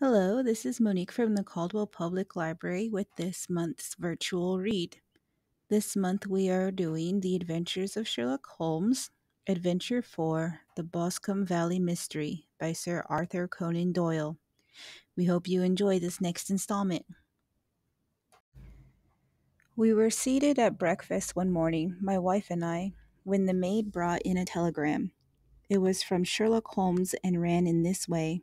Hello, this is Monique from the Caldwell Public Library with this month's virtual read. This month we are doing The Adventures of Sherlock Holmes, Adventure 4, The Boscombe Valley Mystery by Sir Arthur Conan Doyle. We hope you enjoy this next installment. We were seated at breakfast one morning, my wife and I, when the maid brought in a telegram. It was from Sherlock Holmes and ran in this way.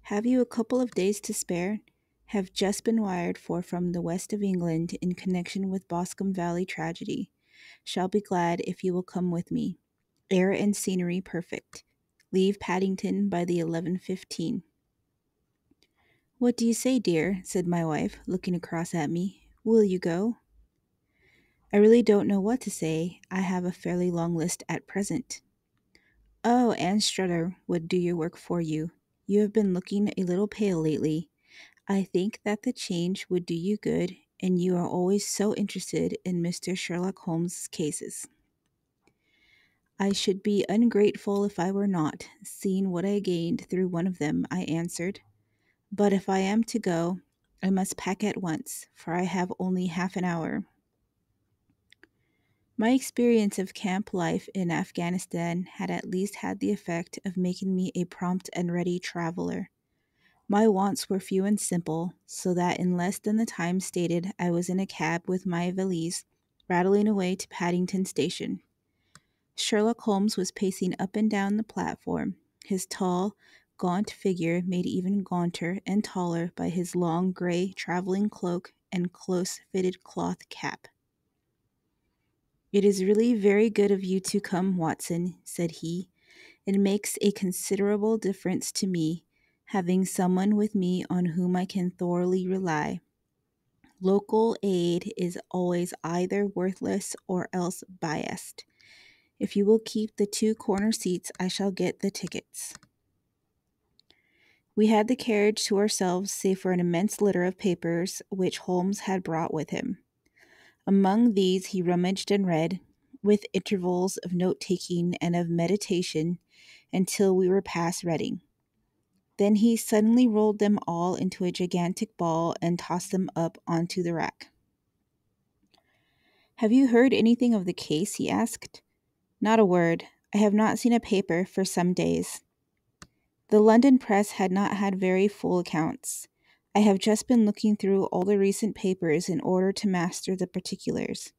Have you a couple of days to spare? Have just been wired for from the west of England in connection with Boscombe Valley tragedy. Shall be glad if you will come with me. Air and scenery perfect. Leave Paddington by the 11:15. What do you say, dear? Said my wife, looking across at me. Will you go? I really don't know what to say. I have a fairly long list at present. Oh, Anne Strutter would do your work for you. You have been looking a little pale lately. I think that the change would do you good, and you are always so interested in Mr. Sherlock Holmes' cases. I should be ungrateful if I were not, seeing what I gained through one of them, I answered. But if I am to go, I must pack at once, for I have only half an hour. My experience of camp life in Afghanistan had at least had the effect of making me a prompt and ready traveler. My wants were few and simple, so that in less than the time stated I was in a cab with my valise, rattling away to Paddington Station. Sherlock Holmes was pacing up and down the platform, his tall, gaunt figure made even gaunter and taller by his long gray traveling cloak and close-fitted cloth cap. "It is really very good of you to come, Watson," said he. "It makes a considerable difference to me, having someone with me on whom I can thoroughly rely. Local aid is always either worthless or else biased. If you will keep the two corner seats, I shall get the tickets." We had the carriage to ourselves save for an immense litter of papers which Holmes had brought with him. Among these he rummaged and read, with intervals of note-taking and of meditation, until we were past Reading. Then he suddenly rolled them all into a gigantic ball and tossed them up onto the rack. "Have you heard anything of the case?" he asked. "Not a word. I have not seen a paper for some days. The London press had not had very full accounts. I have just been looking through all the recent papers in order to master the particulars.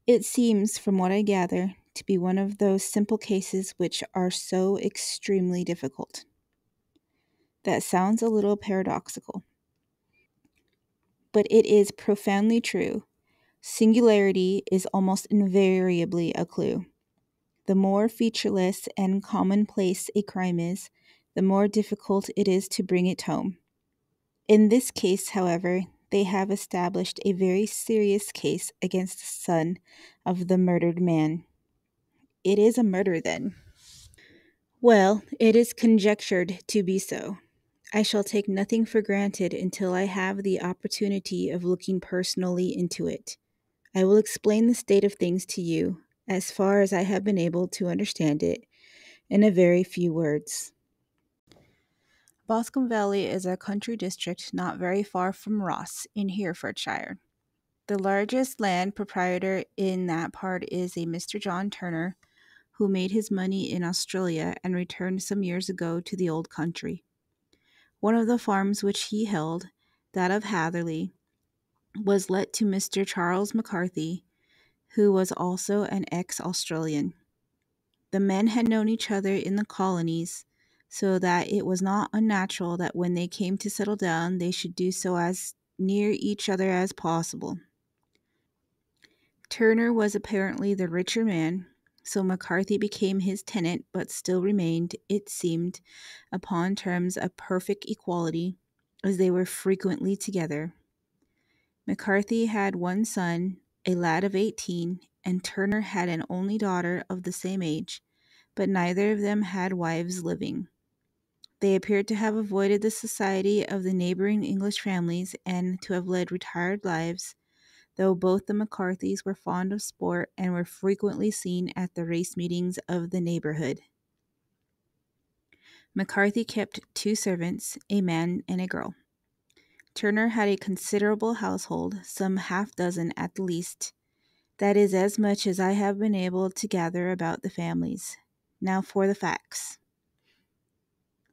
It seems, from what I gather, to be one of those simple cases which are so extremely difficult." That sounds a little paradoxical, but it is profoundly true. Singularity is almost invariably a clue. The more featureless and commonplace a crime is, the more difficult it is to bring it home. In this case, however, they have established a very serious case against the son of the murdered man. It is a murder, then? Well, it is conjectured to be so. I shall take nothing for granted until I have the opportunity of looking personally into it. I will explain the state of things to you, as far as I have been able to understand it, in a very few words. Boscombe Valley is a country district not very far from Ross, in Herefordshire. The largest land proprietor in that part is a Mr. John Turner, who made his money in Australia and returned some years ago to the old country. One of the farms which he held, that of Hatherley, was let to Mr. Charles McCarthy, who was also an ex-Australian. The men had known each other in the colonies, so that it was not unnatural that when they came to settle down they should do so as near each other as possible. Turner was apparently the richer man, so McCarthy became his tenant, but still remained, it seemed, upon terms of perfect equality, as they were frequently together. McCarthy had one son, a lad of 18, and Turner had an only daughter of the same age, but neither of them had wives living. They appeared to have avoided the society of the neighboring English families and to have led retired lives, though both the McCarthys were fond of sport and were frequently seen at the race meetings of the neighborhood. McCarthy kept two servants, a man and a girl. Turner had a considerable household, some half dozen at the least. That is as much as I have been able to gather about the families. Now for the facts.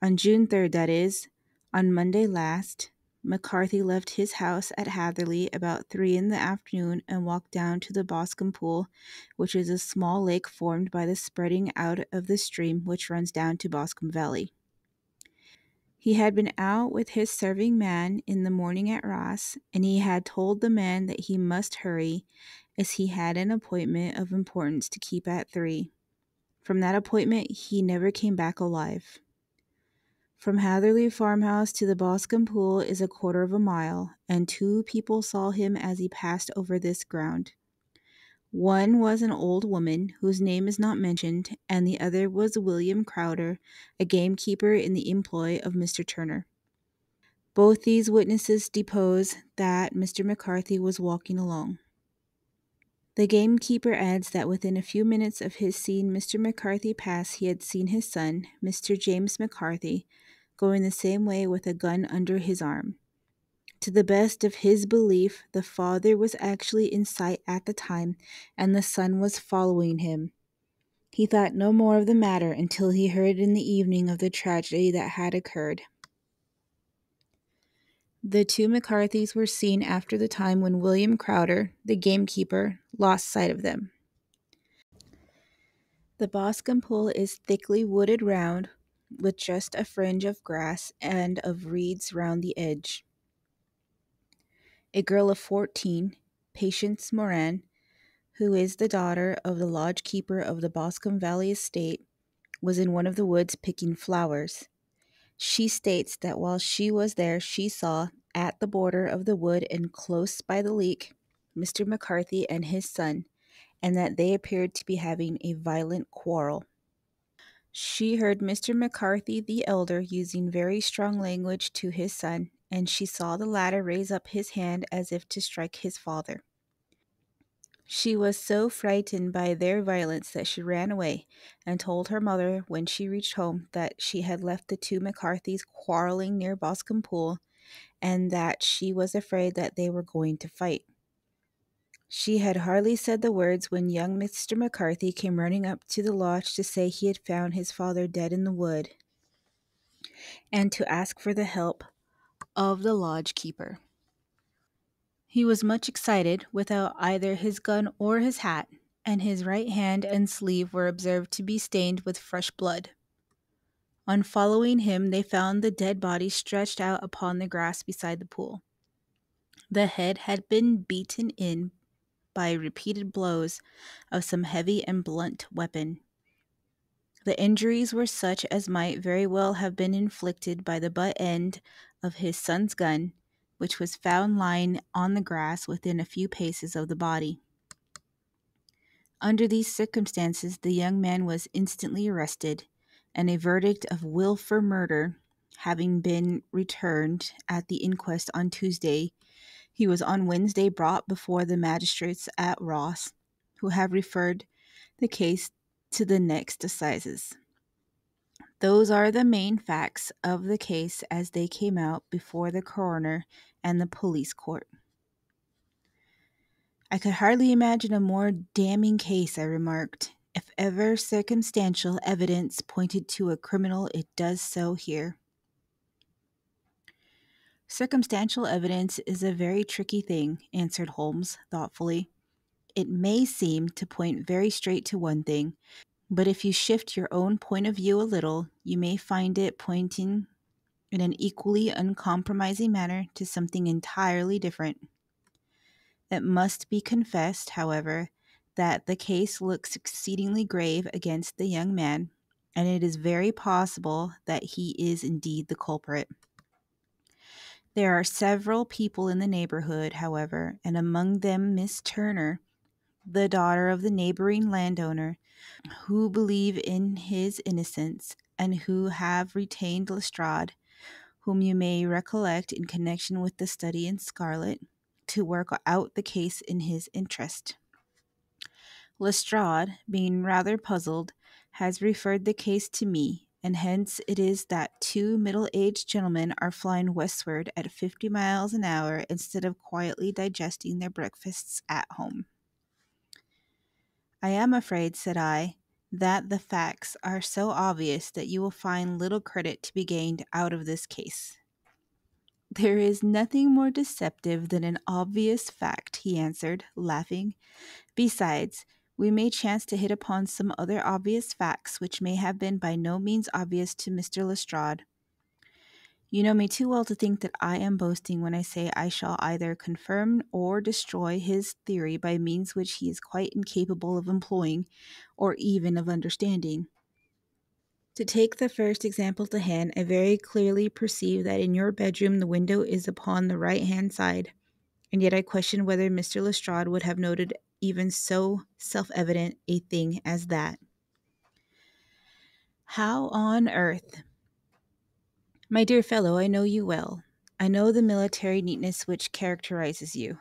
On June 3rd, that is, on Monday last, McCarthy left his house at Hatherley about 3 in the afternoon and walked down to the Boscombe Pool, which is a small lake formed by the spreading out of the stream which runs down to Boscombe Valley. He had been out with his serving man in the morning at Ross, and he had told the man that he must hurry, as he had an appointment of importance to keep at 3. From that appointment he never came back alive. From Hatherley farmhouse to the Boscombe Pool is a quarter of a mile, and 2 people saw him as he passed over this ground. One was an old woman, whose name is not mentioned, and the other was William Crowder, a gamekeeper in the employ of Mr. Turner. Both these witnesses depose that Mr. McCarthy was walking along. The gamekeeper adds that within a few minutes of his seeing Mr. McCarthy pass, he had seen his son, Mr. James McCarthy, going the same way with a gun under his arm. To the best of his belief, the father was actually in sight at the time, and the son was following him. He thought no more of the matter until he heard in the evening of the tragedy that had occurred. The 2 McCarthys were seen after the time when William Crowder, the gamekeeper, lost sight of them. The Boscombe Pool is thickly wooded round, with just a fringe of grass and of reeds round the edge. A girl of 14, Patience Moran, who is the daughter of the lodge keeper of the Boscombe Valley estate, was in one of the woods picking flowers. She states that while she was there, she saw, at the border of the wood and close by the leak, Mr. McCarthy and his son, and that they appeared to be having a violent quarrel. She heard Mr. McCarthy the elder using very strong language to his son, and she saw the latter raise up his hand as if to strike his father. She was so frightened by their violence that she ran away, and told her mother when she reached home that she had left the 2 McCarthys quarreling near Boscombe Pool, and that she was afraid that they were going to fight. She had hardly said the words when young Mr. McCarthy came running up to the lodge to say he had found his father dead in the wood, and to ask for the help of the lodge keeper. He was much excited, without either his gun or his hat, and his right hand and sleeve were observed to be stained with fresh blood. On following him, they found the dead body stretched out upon the grass beside the pool. The head had been beaten in by repeated blows of some heavy and blunt weapon. The injuries were such as might very well have been inflicted by the butt end of his son's gun, which was found lying on the grass within a few paces of the body. Under these circumstances, the young man was instantly arrested, and a verdict of wilful murder having been returned at the inquest on Tuesday, he was on Wednesday brought before the magistrates at Ross, who have referred the case to the next assizes. Those are the main facts of the case as they came out before the coroner and the police court. I could hardly imagine a more damning case, I remarked. If ever circumstantial evidence pointed to a criminal, it does so here. Circumstantial evidence is a very tricky thing, answered Holmes thoughtfully. It may seem to point very straight to one thing, but if you shift your own point of view a little, you may find it pointing in an equally uncompromising manner to something entirely different. It must be confessed, however, that the case looks exceedingly grave against the young man, and it is very possible that he is indeed the culprit. There are several people in the neighborhood, however, and among them Miss Turner, the daughter of the neighboring landowner, who believe in his innocence, and who have retained Lestrade, whom you may recollect in connection with the study in scarlet, to work out the case in his interest. Lestrade, being rather puzzled, has referred the case to me, and hence it is that two middle-aged gentlemen are flying westward at 50 miles an hour instead of quietly digesting their breakfasts at home. I am afraid, said I, that the facts are so obvious that you will find little credit to be gained out of this case. There is nothing more deceptive than an obvious fact, he answered, laughing. Besides, we may chance to hit upon some other obvious facts which may have been by no means obvious to Mr. Lestrade. You know me too well to think that I am boasting when I say I shall either confirm or destroy his theory by means which he is quite incapable of employing, or even of understanding. To take the first example to hand, I very clearly perceive that in your bedroom the window is upon the right-hand side, and yet I question whether Mr. Lestrade would have noted even so self-evident a thing as that. How on earth? My dear fellow, I know you well. I know the military neatness which characterizes you.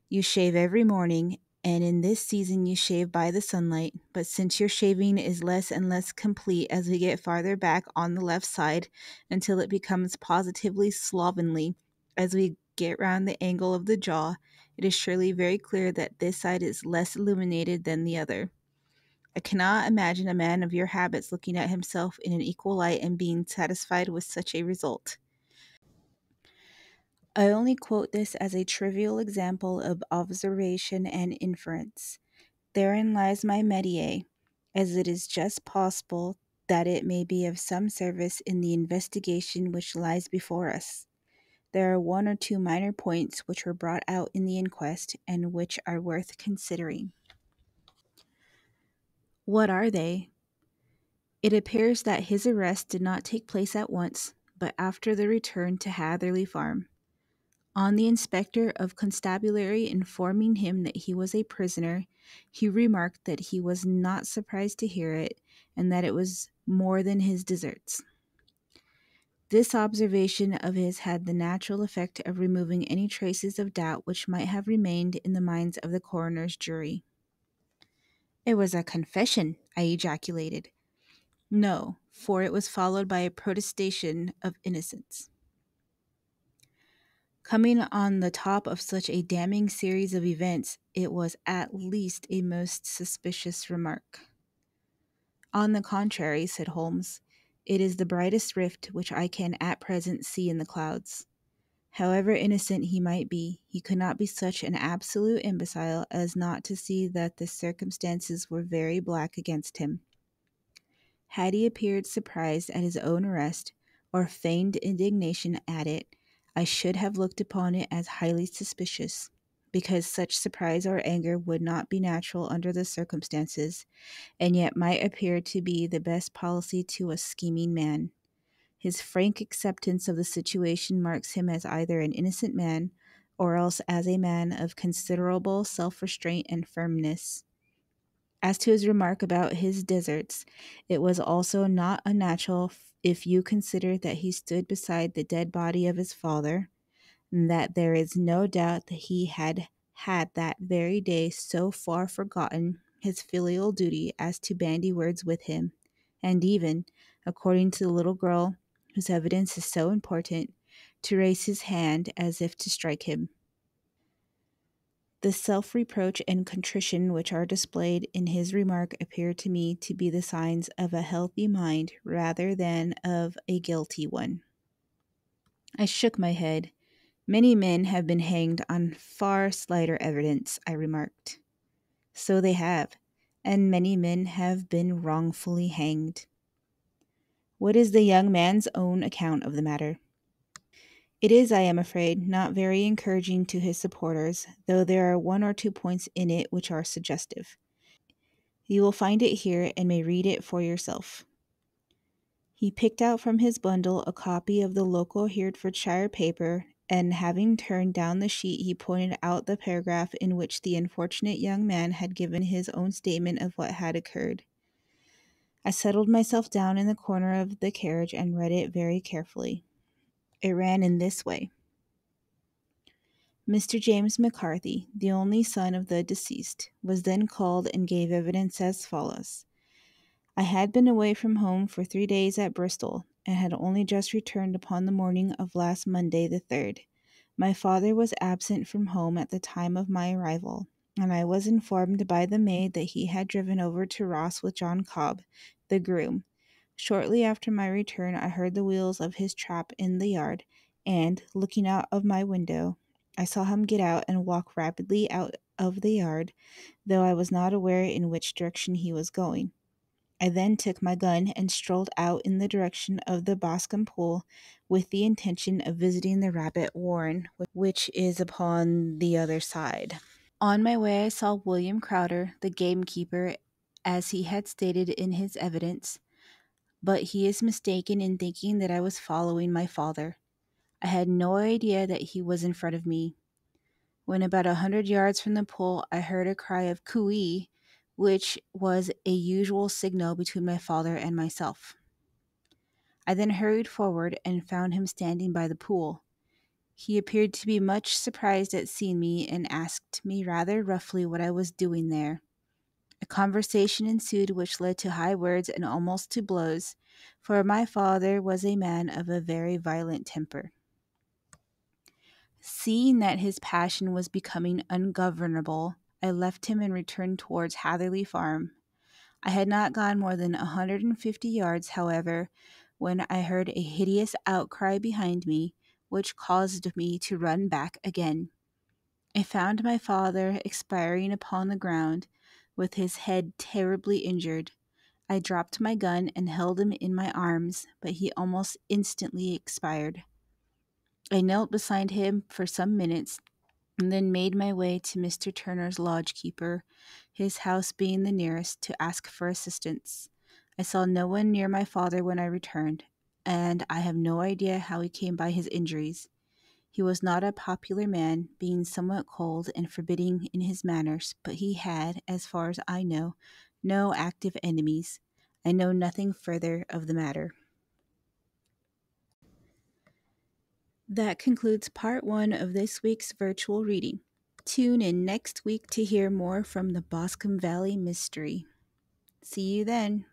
You shave every morning, and in this season you shave by the sunlight, but since your shaving is less and less complete as we get farther back on the left side, until it becomes positively slovenly as we get round the angle of the jaw, it is surely very clear that this side is less illuminated than the other. I cannot imagine a man of your habits looking at himself in an equal light and being satisfied with such a result. I only quote this as a trivial example of observation and inference. Therein lies my métier, as it is just possible that it may be of some service in the investigation which lies before us. There are one or two minor points which were brought out in the inquest, and which are worth considering. What are they? It appears that his arrest did not take place at once, but after the return to Hatherley Farm. On the inspector of constabulary informing him that he was a prisoner, he remarked that he was not surprised to hear it, and that it was more than his deserts. This observation of his had the natural effect of removing any traces of doubt which might have remained in the minds of the coroner's jury. It was a confession, I ejaculated. No, for it was followed by a protestation of innocence. Coming on the top of such a damning series of events, it was at least a most suspicious remark. On the contrary, said Holmes, it is the brightest rift which I can at present see in the clouds. However innocent he might be, he could not be such an absolute imbecile as not to see that the circumstances were very black against him. Had he appeared surprised at his own arrest, or feigned indignation at it, I should have looked upon it as highly suspicious, because such surprise or anger would not be natural under the circumstances, and yet might appear to be the best policy to a scheming man. His frank acceptance of the situation marks him as either an innocent man, or else as a man of considerable self-restraint and firmness. As to his remark about his deserts, it was also not unnatural if you consider that he stood beside the dead body of his father, and that there is no doubt that he had that very day so far forgotten his filial duty as to bandy words with him, and even, according to the little girl, whose evidence is so important, to raise his hand as if to strike him. The self-reproach and contrition which are displayed in his remark appear to me to be the signs of a healthy mind rather than of a guilty one. I shook my head. Many men have been hanged on far slighter evidence, I remarked. So they have, and many men have been wrongfully hanged. What is the young man's own account of the matter? It is, I am afraid, not very encouraging to his supporters, though there are one or two points in it which are suggestive. You will find it here and may read it for yourself. He picked out from his bundle a copy of the local Hertfordshire paper, and having turned down the sheet, he pointed out the paragraph in which the unfortunate young man had given his own statement of what had occurred. I settled myself down in the corner of the carriage and read it very carefully. It ran in this way. Mr. James McCarthy, the only son of the deceased, was then called and gave evidence as follows. I had been away from home for 3 days at Bristol, and had only just returned upon the morning of last Monday the 3rd. My father was absent from home at the time of my arrival, and I was informed by the maid that he had driven over to Ross with John Cobb, the groom. Shortly after my return, I heard the wheels of his trap in the yard, and, looking out of my window, I saw him get out and walk rapidly out of the yard, though I was not aware in which direction he was going. I then took my gun and strolled out in the direction of the Boscombe Pool with the intention of visiting the rabbit warren, which is upon the other side. On my way, I saw William Crowder, the gamekeeper, as he had stated in his evidence, but he is mistaken in thinking that I was following my father. I had no idea that he was in front of me. When about 100 yards from the pool, I heard a cry of cooey, which was a usual signal between my father and myself. I then hurried forward and found him standing by the pool. He appeared to be much surprised at seeing me and asked me rather roughly what I was doing there. A conversation ensued which led to high words and almost to blows, for my father was a man of a very violent temper. Seeing that his passion was becoming ungovernable, I left him and returned towards Hatherley Farm. I had not gone more than 150 yards, however, when I heard a hideous outcry behind me, which caused me to run back again. I found my father expiring upon the ground, with his head terribly injured. I dropped my gun and held him in my arms, but he almost instantly expired. I knelt beside him for some minutes, and then made my way to Mr. Turner's lodge-keeper, his house being the nearest, to ask for assistance. I saw no one near my father when I returned, and I have no idea how he came by his injuries. He was not a popular man, being somewhat cold and forbidding in his manners, but he had, as far as I know, no active enemies. I know nothing further of the matter. That concludes part 1 of this week's virtual reading. Tune in next week to hear more from the Boscombe Valley Mystery. See you then.